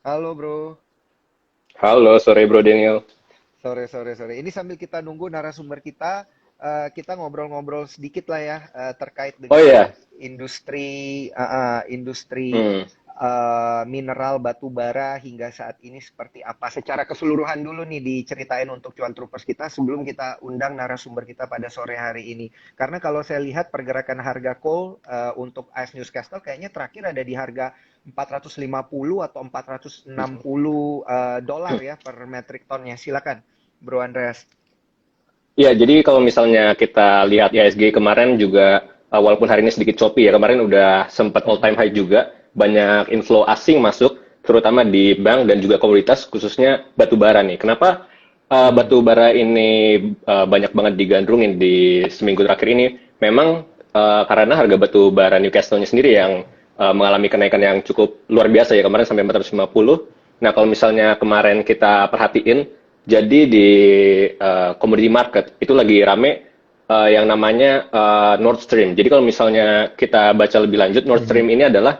Halo bro, Halo, sore Bro Daniel. sore. Ini sambil kita nunggu narasumber kita, kita ngobrol-ngobrol sedikit lah ya terkait Oh dengan iya, industri hmm, mineral batu bara hingga saat ini seperti apa. Secara keseluruhan dulu nih diceritain untuk cuan troopers kita sebelum kita undang narasumber kita pada sore hari ini. Karena kalau saya lihat pergerakan harga coal untuk AS Newscastle kayaknya terakhir ada di harga 450 atau 460 dolar ya per metric tonnya. Silakan, Bro Andreas. ya jadi kalau misalnya kita lihat IHSG kemarin juga, walaupun hari ini sedikit choppy ya, kemarin udah sempat all time Mhm, high juga, banyak inflow asing masuk, terutama di bank dan juga komoditas, khususnya batu bara nih. Kenapa mhm, batu bara ini banyak banget digandrungin di seminggu terakhir ini? Memang karena harga batu bara Newcastle-nya sendiri yang mengalami kenaikan yang cukup luar biasa ya, kemarin sampai 450. Nah, kalau misalnya kemarin kita perhatiin, jadi di commodity market itu lagi rame yang namanya Nord Stream. Jadi kalau misalnya kita baca lebih lanjut, Nord mhm, Stream ini adalah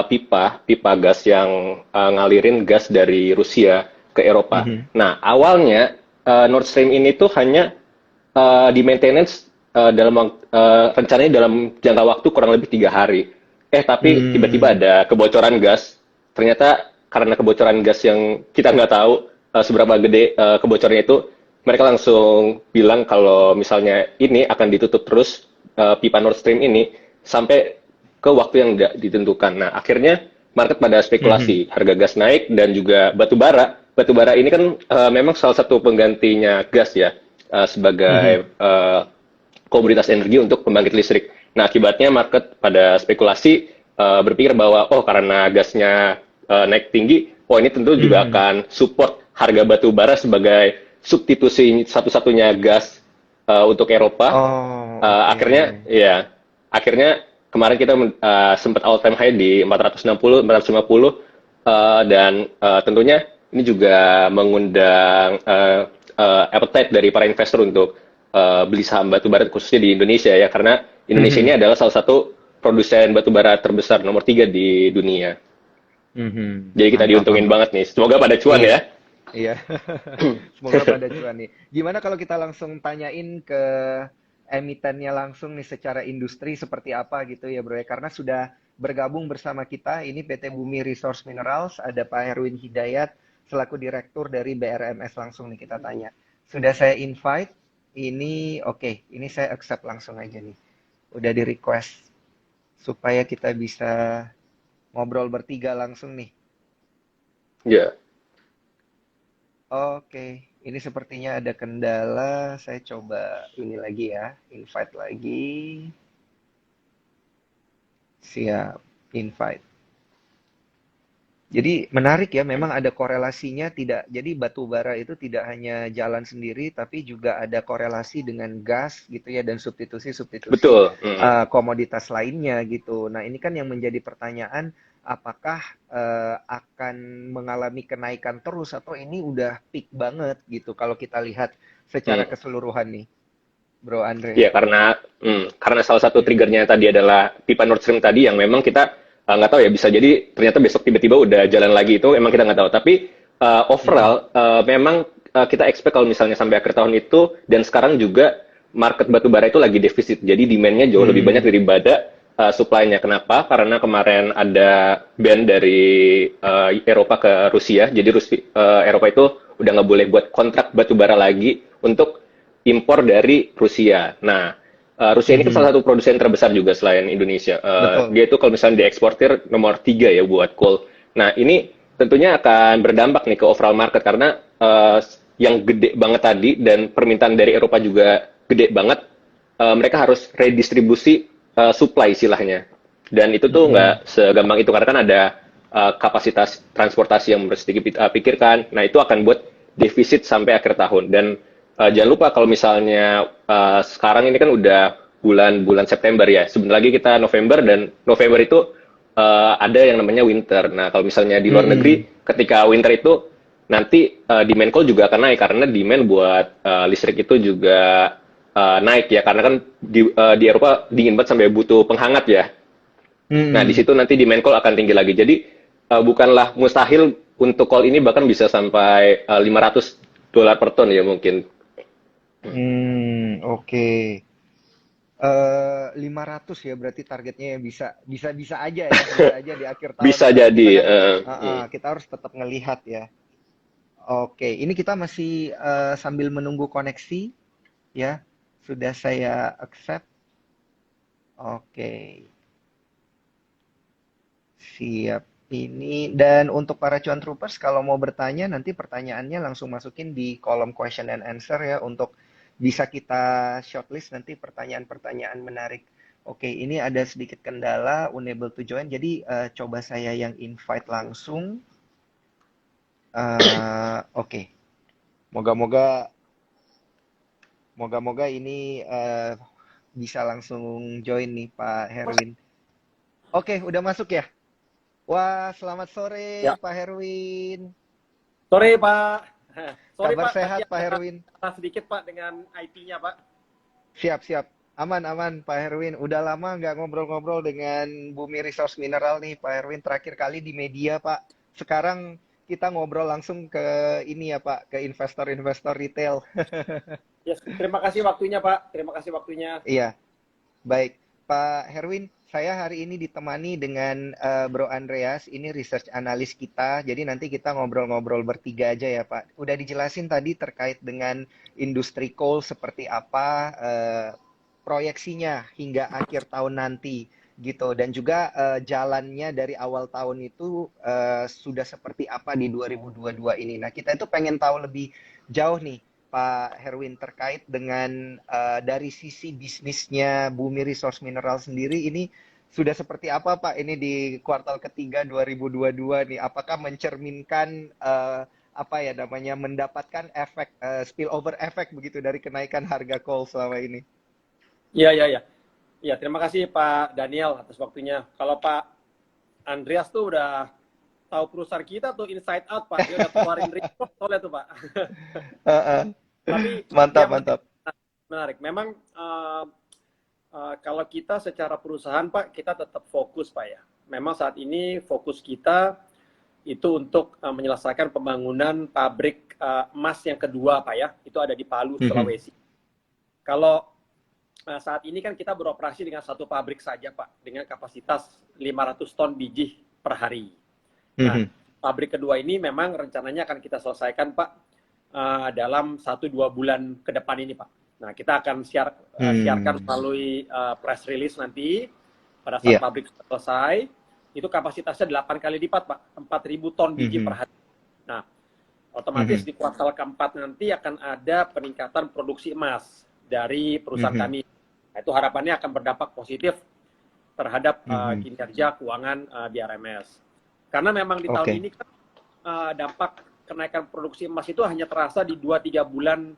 pipa gas yang ngalirin gas dari Rusia ke Eropa. mhm, Nah, awalnya Nord Stream ini tuh hanya di maintenance rencananya dalam jangka waktu kurang lebih 3 hari. Tapi tiba-tiba hmm, ada kebocoran gas. Ternyata karena kebocoran gas yang kita nggak tahu seberapa gede kebocorannya itu, mereka langsung bilang kalau misalnya ini akan ditutup terus pipa Nord Stream ini sampai ke waktu yang tidak ditentukan. Nah, akhirnya market pada mhm, spekulasi, harga gas naik dan juga batu bara. Batu bara ini kan memang salah satu penggantinya gas ya, mhm, sebagai komoditas energi untuk pembangkit listrik. Nah, akibatnya market pada spekulasi berpikir bahwa oh karena gasnya naik tinggi, oh ini tentu juga mhm. akan support harga batu bara sebagai substitusi satu-satunya gas untuk Eropa. Oh, oke. Akhirnya kemarin kita sempat all time high di 460 450 dan tentunya ini juga mengundang appetite dari para investor untuk beli saham batu bara khususnya di Indonesia ya, karena Indonesia ini Mhm, adalah salah satu produsen batu bara terbesar nomor 3 di dunia. mhm. Jadi kita Mantap, diuntungin mantap. banget nih. Semoga pada cuan Iya, ya. iya. Semoga pada cuan nih. Gimana kalau kita langsung tanyain ke emitennya langsung nih secara industri seperti apa gitu ya bro ya. Karena sudah bergabung bersama kita ini PT Bumi Resource Minerals, ada Pak Herwin Hidayat selaku direktur dari BRMS langsung nih kita tanya. Sudah saya invite, ini oke, ini saya accept langsung aja nih. Udah di request supaya kita bisa ngobrol bertiga langsung nih. Ya. Oke, ini sepertinya ada kendala. Saya coba ini lagi ya, invite lagi. Siap, invite. Jadi menarik ya, memang ada korelasinya tidak. Jadi batu bara itu tidak hanya jalan sendiri, tapi juga ada korelasi dengan gas gitu ya dan substitusi-substitusi Betul. Mm. komoditas lainnya gitu. Nah ini kan yang menjadi pertanyaan, apakah akan mengalami kenaikan terus atau ini udah peak banget gitu kalau kita lihat secara Mm. keseluruhan nih, Bro Andre. Ya, karena salah satu triggernya tadi adalah pipa Nord Stream tadi yang memang kita nggak tahu ya, bisa jadi ternyata besok tiba-tiba udah jalan lagi, itu emang kita nggak tahu. Tapi Mm-mm. overall memang kita expect kalau misalnya sampai akhir tahun itu, dan sekarang juga market batu bara itu lagi defisit. Jadi demand-nya jauh lebih banyak Hmm. daripada supply-nya. Kenapa? Karena kemarin ada ban dari Eropa ke Rusia. Jadi Eropa itu udah nggak boleh buat kontrak batu bara lagi untuk impor dari Rusia. Nah, Rusia ini kan Mhm. salah satu produsen terbesar juga selain Indonesia. Betul. Dia itu kalau misalnya dieksportir nomor 3 ya buat coal. Nah, ini tentunya akan berdampak nih ke overall market karena yang gede banget tadi dan permintaan dari Eropa juga gede banget. Mereka harus redistribusi supply istilahnya. Dan itu tuh Mhm. nggak segampang itu karena kan ada kapasitas transportasi yang mesti dipikirkan. Nah, itu akan buat defisit sampai akhir tahun. Dan jangan lupa kalau misalnya sekarang ini kan udah bulan-bulan September ya. Sebentar lagi kita November, dan November itu ada yang namanya winter. Nah, kalau misalnya di luar Mhm. negeri, ketika winter itu nanti demand coal juga akan naik karena demand buat listrik itu juga naik ya. Karena kan di Eropa dingin banget sampai butuh penghangat ya. Nah, di Mhm. situ nanti demand call akan tinggi lagi. Jadi bukanlah mustahil untuk call ini bahkan bisa sampai $500 per ton ya mungkin. Oke. 500 ya berarti targetnya ya bisa bisa bisa aja ya, bisa aja di akhir tahun Bisa ya. Tapi kita jadi. kan kita harus tetap ngelihat ya. Oke, ini kita masih sambil menunggu koneksi ya. Sudah saya accept. Oke, siap. Ini dan untuk para cuan troopers kalau mau bertanya nanti pertanyaannya langsung masukin di kolom question and answer ya untuk bisa kita shortlist nanti pertanyaan-pertanyaan menarik. Oke, ini ada sedikit kendala unable to join. Jadi coba saya yang invite langsung. Oke, moga-moga moga-moga ini bisa langsung join nih Pak Herwin. Oke, udah masuk ya? Wah, selamat sore Ya, Pak Herwin. sore Pak. Sorry Kabar Pak, tadi sehat Pak ada Herwin? masalah sedikit Pak dengan IT-nya Pak. Siap, siap. Aman, aman Pak Herwin. Udah lama nggak ngobrol-ngobrol dengan Bumi Resource Mineral nih Pak Herwin. Terakhir kali di media Pak. Sekarang kita ngobrol langsung ke ini ya Pak, ke investor-investor retail. Yes, terima kasih waktunya Pak. Terima kasih waktunya. Iya, baik. Pak Herwin, saya hari ini ditemani dengan Bro Andreas, ini research analis kita. Jadi nanti kita ngobrol-ngobrol bertiga aja ya Pak. Udah dijelasin tadi terkait dengan industri coal seperti apa proyeksinya hingga akhir tahun nanti gitu. Dan juga jalannya dari awal tahun itu sudah seperti apa di 2022 ini. Nah, kita itu pengen tahu lebih jauh nih Pak Herwin terkait dengan dari sisi bisnisnya Bumi Resource Mineral sendiri ini sudah seperti apa Pak ini di kuartal ketiga 2022 nih? Apakah mencerminkan apa ya namanya mendapatkan efek spillover efek begitu dari kenaikan harga coal selama ini? Iya, iya, iya. Iya, terima kasih Pak Daniel atas waktunya. Kalau Pak Andreas tuh udah tahu perusahaan kita tuh inside out Pak. Dia udah keluarin report soalnya tuh Pak. Tapi Mantap, ya mantap. menarik. Memang kalau kita secara perusahaan Pak, kita tetap fokus Pak ya. Memang saat ini fokus kita itu untuk menyelesaikan pembangunan pabrik emas yang kedua Pak ya. Itu ada di Palu, Sulawesi. Kalau saat ini kan kita beroperasi dengan satu pabrik saja Pak, dengan kapasitas 500 ton biji per hari. Nah, pabrik kedua ini memang rencananya akan kita selesaikan Pak dalam 1-2 bulan ke depan ini Pak. Nah, kita akan siarkan melalui press release nanti pada saat pabrik selesai. Itu kapasitasnya 8 kali lipat Pak, 4.000 ton biji per hari. Nah, otomatis di kuartal keempat nanti akan ada peningkatan produksi emas dari perusahaan kami. Nah, itu harapannya akan berdampak positif terhadap kinerja keuangan BRMS. Karena memang di tahun ini kan dampak kenaikan produksi emas itu hanya terasa di 2-3 bulan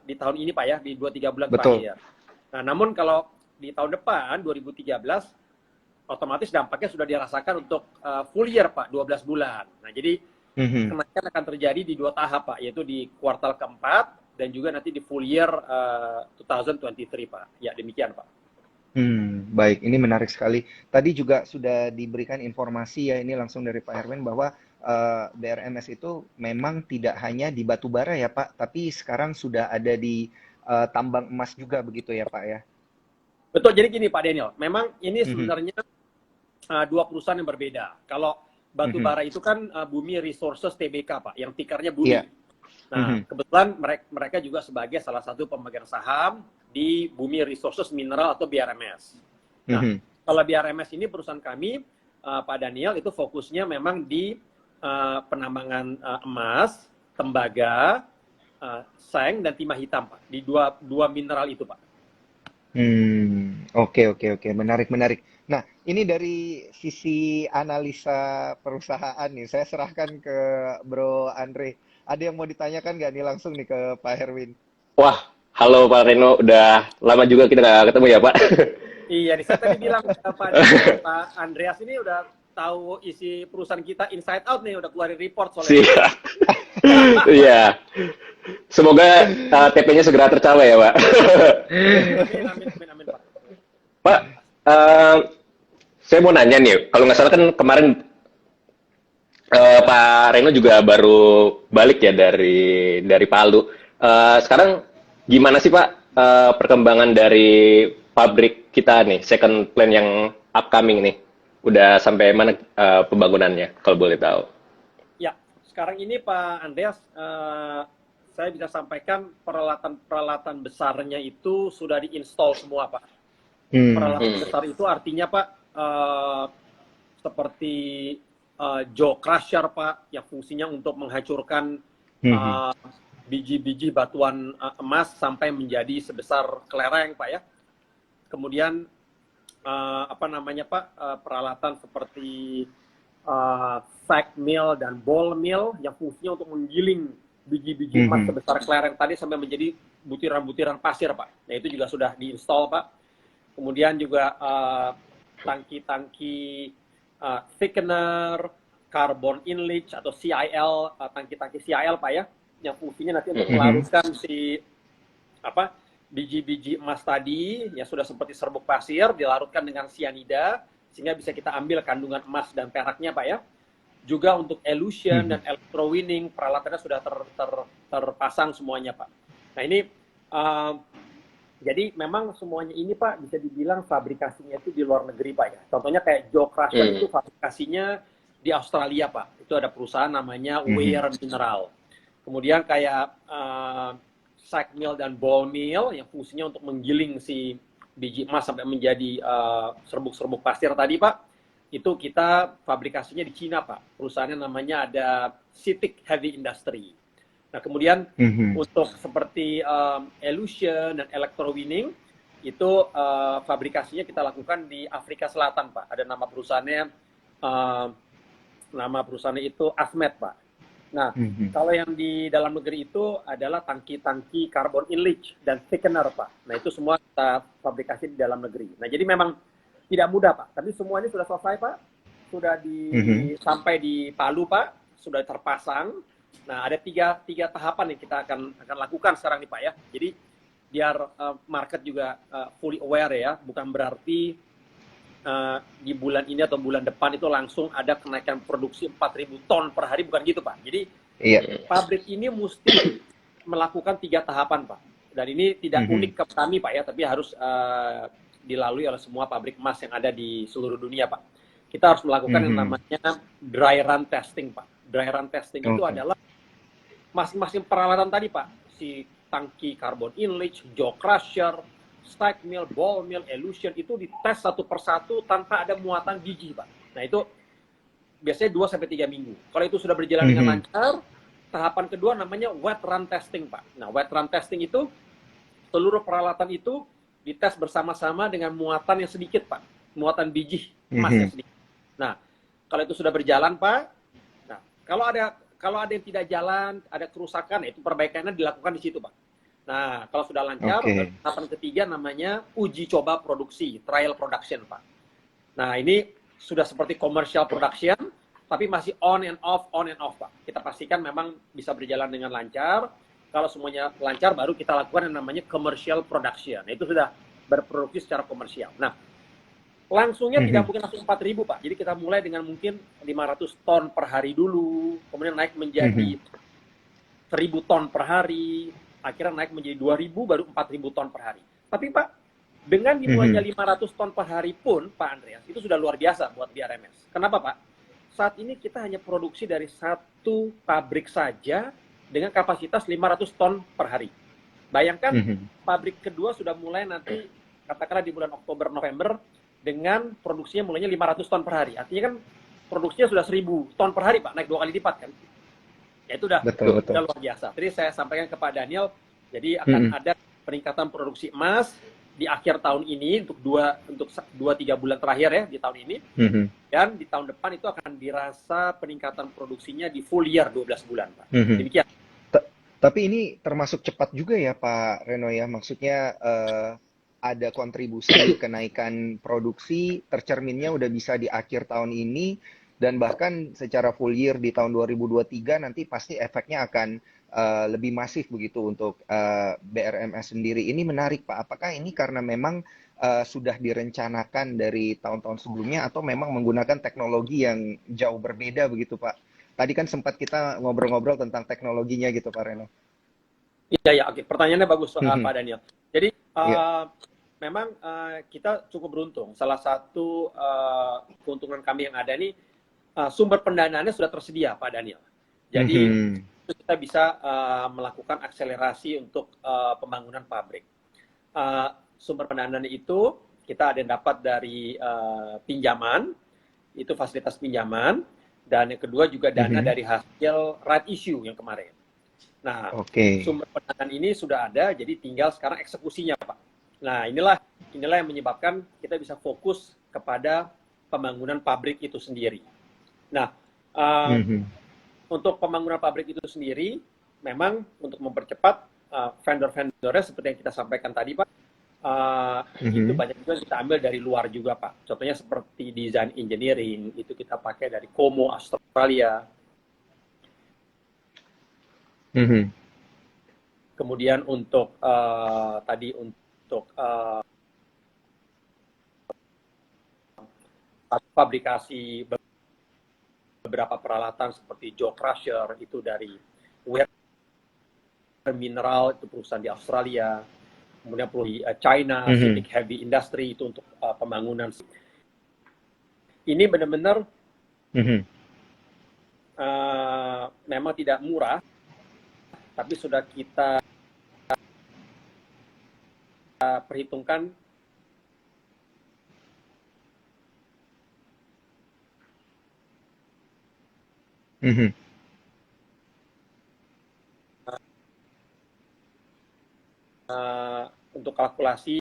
di tahun ini Pak ya, di 2-3 bulan terakhir. Nah, namun kalau di tahun depan 2013 otomatis dampaknya sudah dirasakan untuk full year Pak, 12 bulan. Nah, jadi kenaikan akan terjadi di 2 tahap Pak, yaitu di kuartal keempat dan juga nanti di full year 2023 Pak. Ya, demikian Pak. Baik, ini menarik sekali. Tadi juga sudah diberikan informasi ya, ini langsung dari Pak Herwin bahwa BRMS itu memang tidak hanya di batu bara ya Pak, tapi sekarang sudah ada di tambang emas juga begitu ya Pak ya? Betul, jadi gini Pak Daniel, memang ini sebenarnya 2 perusahaan yang berbeda. Kalau batu bara itu kan Bumi Resources Tbk Pak, yang tikarnya Bumi. Nah, kebetulan mereka juga sebagai salah satu pemegang saham di Bumi Resources Mineral atau BRMS. Nah, kalau BRMS ini perusahaan kami, Pak Daniel, itu fokusnya memang di penambangan emas, tembaga, seng, dan timah hitam, Pak. Di dua mineral itu, Pak. Oke. Menarik. Nah, ini dari sisi analisa perusahaan nih, saya serahkan ke Bro Andre. Ada yang mau ditanyakan nggak nih langsung nih ke Pak Herwin? Wah, halo Pak Reno, udah lama juga kita nggak ketemu ya Pak. Iya, saya tadi bilang Pak Andreas ini udah tahu isi perusahaan kita inside out nih, udah keluarin report soalnya. Iya. Semoga TP-nya segera tercapai ya Pak. Amin Pak. Pak, saya mau nanya nih, kalau nggak salah kan kemarin Pak Reno juga baru balik ya dari Palu. Sekarang gimana sih Pak perkembangan dari pabrik kita nih, second plan yang upcoming nih? Udah sampai mana pembangunannya, kalau boleh tahu? Ya, sekarang ini Pak Andreas, saya bisa sampaikan peralatan-peralatan besarnya itu sudah diinstal semua, Pak. Peralatan besar itu artinya, Pak, seperti jaw crusher, Pak, yang fungsinya untuk menghancurkan biji-biji batuan emas sampai menjadi sebesar kelereng, Pak ya. Kemudian apa namanya, Pak, peralatan seperti sack mill dan ball mill yang fungsinya untuk menggiling biji-biji emas sebesar kelereng tadi sampai menjadi butiran-butiran pasir, Pak. Nah, itu juga sudah diinstal, Pak. Kemudian juga tangki-tangki thickener, carbon inlet atau CIL, tangki-tangki CIL, Pak ya, yang fungsinya nanti untuk melarutkan si biji-biji emas tadi yang sudah seperti serbuk pasir dilarutkan dengan cyanida sehingga bisa kita ambil kandungan emas dan peraknya, Pak ya. Juga untuk elution dan electrowinning peralatannya sudah terpasang semuanya, Pak. Nah, ini jadi memang semuanya ini, Pak, bisa dibilang fabrikasinya itu di luar negeri, Pak ya. Contohnya kayak jaw crusher itu fabrikasinya di Australia, Pak. Itu ada perusahaan namanya Weir Mineral. Kemudian kayak sack mill dan ball mill yang fungsinya untuk menggiling si biji emas sampai menjadi serbuk-serbuk pasir tadi, Pak. Itu kita fabrikasinya di Cina, Pak. Perusahaannya namanya ada CITIC Heavy Industry. Nah, kemudian untuk seperti elution dan electrowinning itu fabrikasinya kita lakukan di Afrika Selatan, Pak. Ada nama perusahaannya itu Asmet, Pak. Nah, kalau yang di dalam negeri itu adalah tangki-tangki carbon inlet dan thickener, Pak. Nah, itu semua kita fabrikasi di dalam negeri. Nah, jadi memang tidak mudah, Pak. Tapi semuanya sudah selesai, Pak. Sudah sampai di Palu, Pak. Sudah terpasang. Nah, ada tiga tahapan yang kita akan lakukan sekarang nih, Pak ya. Jadi biar market juga fully aware ya. Bukan berarti di bulan ini atau bulan depan itu langsung ada kenaikan produksi 4.000 ton per hari, bukan gitu, Pak. Jadi pabrik ini mesti melakukan 3 tahapan, Pak. Dan ini tidak unik ke kami, Pak ya, tapi harus dilalui oleh semua pabrik emas yang ada di seluruh dunia, Pak. Kita harus melakukan yang namanya dry run testing, Pak. Dry run testing itu adalah masing-masing peralatan tadi, Pak. Si tangki carbon inlet, jaw crusher, stack mill, ball mill, elution itu dites satu persatu tanpa ada muatan biji, Pak. Nah, itu biasanya 2-3 minggu. Kalau itu sudah berjalan dengan lancar, tahapan kedua namanya wet run testing, Pak. Nah, wet run testing itu seluruh peralatan itu dites bersama-sama dengan muatan yang sedikit, Pak. Muatan biji emas yang sedikit. Nah, kalau itu sudah berjalan, Pak. Nah, kalau ada yang tidak jalan, ada kerusakan, itu perbaikannya dilakukan di situ, Pak. Nah, kalau sudah lancar, tahapan ketiga namanya uji coba produksi, trial production, Pak. Nah, ini sudah seperti commercial production, tapi masih on and off, Pak. Kita pastikan memang bisa berjalan dengan lancar. Kalau semuanya lancar, baru kita lakukan yang namanya commercial production. Nah, itu sudah berproduksi secara komersial. Nah, langsungnya tidak mungkin langsung 4.000, Pak. Jadi kita mulai dengan mungkin 500 ton per hari dulu, kemudian naik menjadi 1.000 ton per hari, akhirnya naik menjadi 2.000, baru 4.000 ton per hari. Tapi, Pak, dengan dimulainya 500 ton per hari pun, Pak Andreas, itu sudah luar biasa buat BRMS. Kenapa, Pak? Saat ini kita hanya produksi dari satu pabrik saja dengan kapasitas 500 ton per hari. Bayangkan, pabrik kedua sudah mulai nanti, katakanlah di bulan Oktober-November, dengan produksinya mulainya 500 ton per hari. Artinya kan produksinya sudah 1.000 ton per hari, Pak, naik 2 kali lipat kan. Ya, itu udah luar biasa. Tadi saya sampaikan ke Pak Daniel, jadi akan ada peningkatan produksi emas di akhir tahun ini untuk 2-3 bulan terakhir ya di tahun ini. Dan di tahun depan itu akan dirasa peningkatan produksinya di full year 12 bulan, Pak. Demikian. Tapi ini termasuk cepat juga ya, Pak Reno ya. Maksudnya ada kontribusi kenaikan produksi, tercerminnya udah bisa di akhir tahun ini, dan bahkan secara full year di tahun 2023 nanti pasti efeknya akan lebih masif begitu untuk BRMS sendiri. Ini menarik, Pak. Apakah ini karena memang sudah direncanakan dari tahun-tahun sebelumnya atau memang menggunakan teknologi yang jauh berbeda begitu, Pak? tadi kan sempat kita ngobrol-ngobrol tentang teknologinya gitu Pak Reno. Iya, ya, oke. Pertanyaannya bagus, Mhm. Pak Daniel. Jadi, Iya. memang kita cukup beruntung. Salah satu keuntungan kami yang ada nih, sumber pendanaannya sudah tersedia, Pak Daniel. Jadi, Mhm. kita bisa melakukan akselerasi untuk pembangunan pabrik. Sumber pendanaan itu kita ada yang dapat dari pinjaman, itu fasilitas pinjaman, dan yang kedua juga dana Mhm. dari hasil right issue yang kemarin. Nah, Oke. sumber pendanaan ini sudah ada, jadi tinggal sekarang eksekusinya, Pak. Nah, inilah yang menyebabkan kita bisa fokus kepada pembangunan pabrik itu sendiri. Nah, Mhm. untuk pembangunan pabrik itu sendiri, memang untuk mempercepat vendor-vendornya seperti yang kita sampaikan tadi, Pak, itu Mhm. banyak juga kita ambil dari luar juga, Pak. Contohnya seperti design engineering, itu kita pakai dari Como, Australia. Mhm. Kemudian untuk tadi untuk fabrikasi beberapa peralatan seperti jaw crusher itu dari Weir Mineral, itu perusahaan di Australia. Kemudian perlu di China, Mhm. CITIC Heavy Industry itu untuk pembangunan. Ini benar-benar Mhm. memang tidak murah, tapi sudah kita perhitungkan Mhm. untuk kalkulasi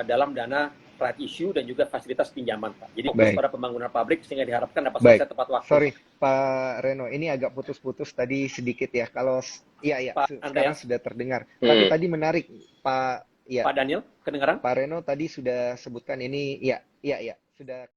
dalam dana right issue dan juga fasilitas pinjaman, Pak. Jadi fokus Baik. pada pembangunan pabrik sehingga diharapkan dapat Baik. selesai tepat waktu. Sorry, Pak Reno, ini agak putus-putus tadi sedikit ya. Kalau iya Pak sekarang Andreas, sudah terdengar. Tapi tadi menarik, Pak, ya, Pak Daniel, kedengaran? Pak Reno tadi sudah sebutkan ini, ya, sudah